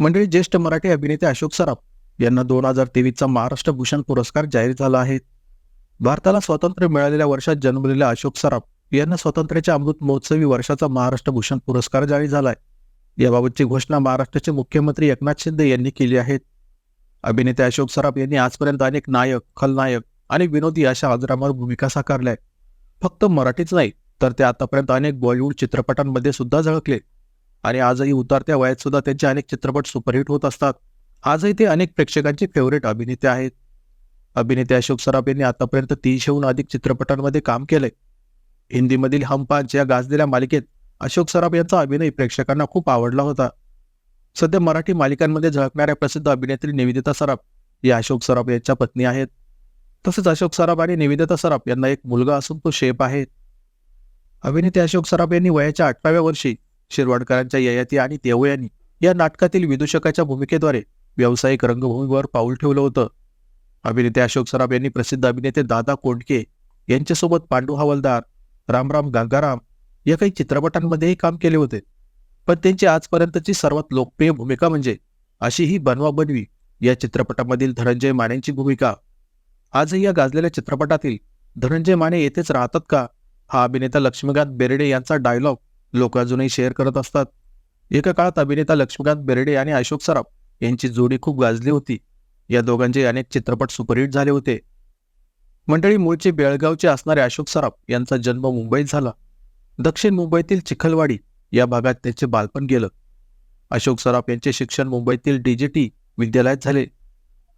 मंडळी, ज्येष्ठ मराठी अभिनेते अशोक सराफ यांना 2023चा महाराष्ट्र भूषण पुरस्कार जाहीर झाला आहे. भारताला स्वातंत्र्य मिळालेल्या वर्षात जन्मलेल्या अशोक सराफ यांना स्वातंत्र्याच्या अमृत महोत्सवी वर्षाचा महाराष्ट्र भूषण पुरस्कार जाहीर झालाय. याबाबतची घोषणा महाराष्ट्राचे मुख्यमंत्री एकनाथ शिंदे यांनी केली आहे. अभिनेते अशोक सराफ यांनी आजपर्यंत अनेक नायक, खलनायक आणि विनोदी अशा आजरामर भूमिका साकारल्या. फक्त मराठीच नाही तर ते आतापर्यंत अनेक बॉलिवूड चित्रपटांमध्ये सुद्धा झळकले आणि आजही उतरत्या वयात सुद्धा त्यांचे अनेक चित्रपट सुपरहिट होत असतात. आजही ते अनेक प्रेक्षकांचे फेवरेट अभिनेते आहेत. अभिनेते अशोक सराफ यांनी आतापर्यंत 300हून अधिक चित्रपटांमध्ये काम केलंय. हिंदीमधील हम पांच या गाजलेल्या मालिकेत अशोक सराफ यांचा अभिनय प्रेक्षकांना खूप आवडला होता. सध्या मराठी मालिकांमध्ये झळकणाऱ्या प्रसिद्ध अभिनेत्री निवेदिता सराफ या अशोक सराफ यांच्या पत्नी आहेत. तसेच अशोक सराफ आणि निवेदिता सराफ यांना एक मुलगा असून तो शेफ आहे. अभिनेते अशोक सराफ यांनी वयाच्या 18व्या वर्षी शिरवाडकरांच्या ययाती आणि देवयानी या नाटकातील विदूषकाच्या भूमिकेद्वारे व्यावसायिक रंगभूमीवर पाऊल ठेवलं होतं. अभिनेते अशोक सराफ यांनी प्रसिद्ध अभिनेते दादा कोंडके यांच्यासोबत पांडू हवालदार, रामराम गंगाराम या काही चित्रपटांमध्येही काम केले होते. पण त्यांची आजपर्यंतची सर्वात लोकप्रिय भूमिका म्हणजे अशी ही बनवा बनवी या चित्रपटामधील धनंजय मानेंची भूमिका. आजही या गाजलेल्या चित्रपटातील धनंजय माने येथेच राहतात का हा अभिनेता लक्ष्मीकांत बेर्डे यांचा डायलॉग लोक अजूनही शेअर करत असतात. एका काळात अभिनेता लक्ष्मीकांत बेर्डे आणि अशोक सराफ यांची जोडी खूप गाजली होती. या दोघांचे अनेक चित्रपट सुपरहिट झाले होते. मंडळी, मूळचे बेळगावचे असणारे अशोक सराफ यांचा जन्म मुंबईत झाला. दक्षिण मुंबईतील चिखलवाडी या भागात त्याचे बालपण गेलं. अशोक सराफ यांचे शिक्षण मुंबईतील DJT विद्यालयात झाले.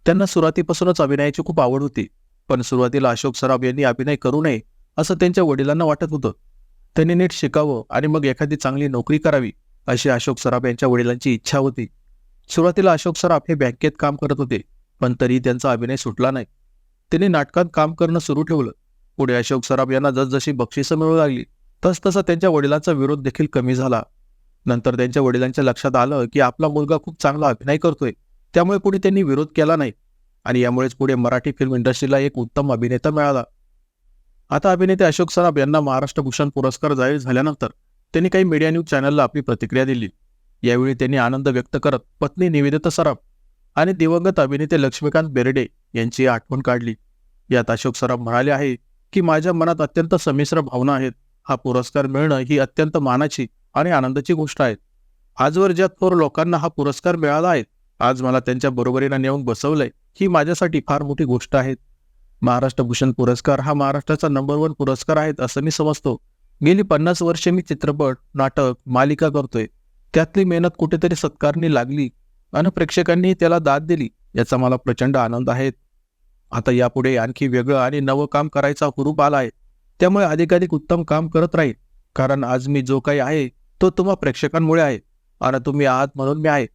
त्यांना सुरुवातीपासूनच अभिनयाची खूप आवड होती. पण सुरुवातीला अशोक सराफ यांनी अभिनय करू नये असं त्यांच्या वडिलांना वाटत होतं. त्यांनी नीट शिकावं आणि मग एखादी चांगली नोकरी करावी अशी अशोक सराफ यांच्या वडिलांची इच्छा होती. सुरुवातीला अशोक सराफ हे बँकेत काम करत होते, पण तरी त्यांचा अभिनय सुटला नाही. त्यांनी नाटकात काम करणं सुरू ठेवलं. पुढे अशोक सराफ यांना जसजशी बक्षिसं मिळू लागली तसतसा त्यांच्या वडिलांचा विरोध देखील कमी झाला. नंतर त्यांच्या वडिलांच्या लक्षात आलं की आपला मुलगा खूप चांगला अभिनय करतोय, त्यामुळे पुढे त्यांनी विरोध केला नाही आणि यामुळेच पुढे मराठी फिल्म इंडस्ट्रीला एक उत्तम अभिनेता मिळाला. आता अभिनेते अशोक सराफ यांना महाराष्ट्र भूषण पुरस्कार जाहीर झाल्यानंतर त्यांनी काही मीडिया न्यूज चॅनलला आपली प्रतिक्रिया दिली. यावेळी त्यांनी आनंद व्यक्त करत पत्नी निवेदिता सराफ आणि दिवंगत अभिनेते लक्ष्मीकांत बेर्डे यांची आठवण काढली. यात अशोक सराफ म्हणाले आहे की माझ्या मनात अत्यंत संमिश्र भावना आहेत. हा पुरस्कार मिळणं ही अत्यंत मानाची आणि आनंदाची गोष्ट आहे. आजवर ज्या थोर लोकांना हा पुरस्कार मिळाला आहे, आज मला त्यांच्या बरोबरीनं नेऊन बसवलंय, ही माझ्यासाठी फार मोठी गोष्ट आहे. महाराष्ट्र भूषण पुरस्कार हा महाराष्ट्राचा नंबर 1 पुरस्कार आहे असं मी समजतो. गेली 50 वर्षे मी चित्रपट, नाटक, मालिका करतोय. त्यातली मेहनत कुठेतरी सत्कारणी लागली आणि प्रेक्षकांनी त्याला दाद दिली, याचा मला प्रचंड आनंद आहे. आता यापुढे आणखी वेगळं आणि नवं काम करायचा हुरूप आला आहे. त्यामुळे अधिकाधिक उत्तम काम करत राहील, कारण आज मी जो काही आहे तो तुम्हा प्रेक्षकांमुळे आहे आणि तुम्ही आहात म्हणून मी आहे.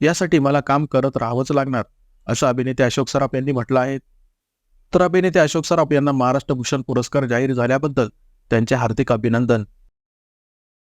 यासाठी मला काम करत राहावंच लागणार, असं अभिनेते अशोक सराफ यांनी म्हटलं आहे. तर अभिनेते अशोक सराफ यांना महाराष्ट्र भूषण पुरस्कार जाहीर झाल्याबद्दल त्यांचे हार्दिक अभिनंदन.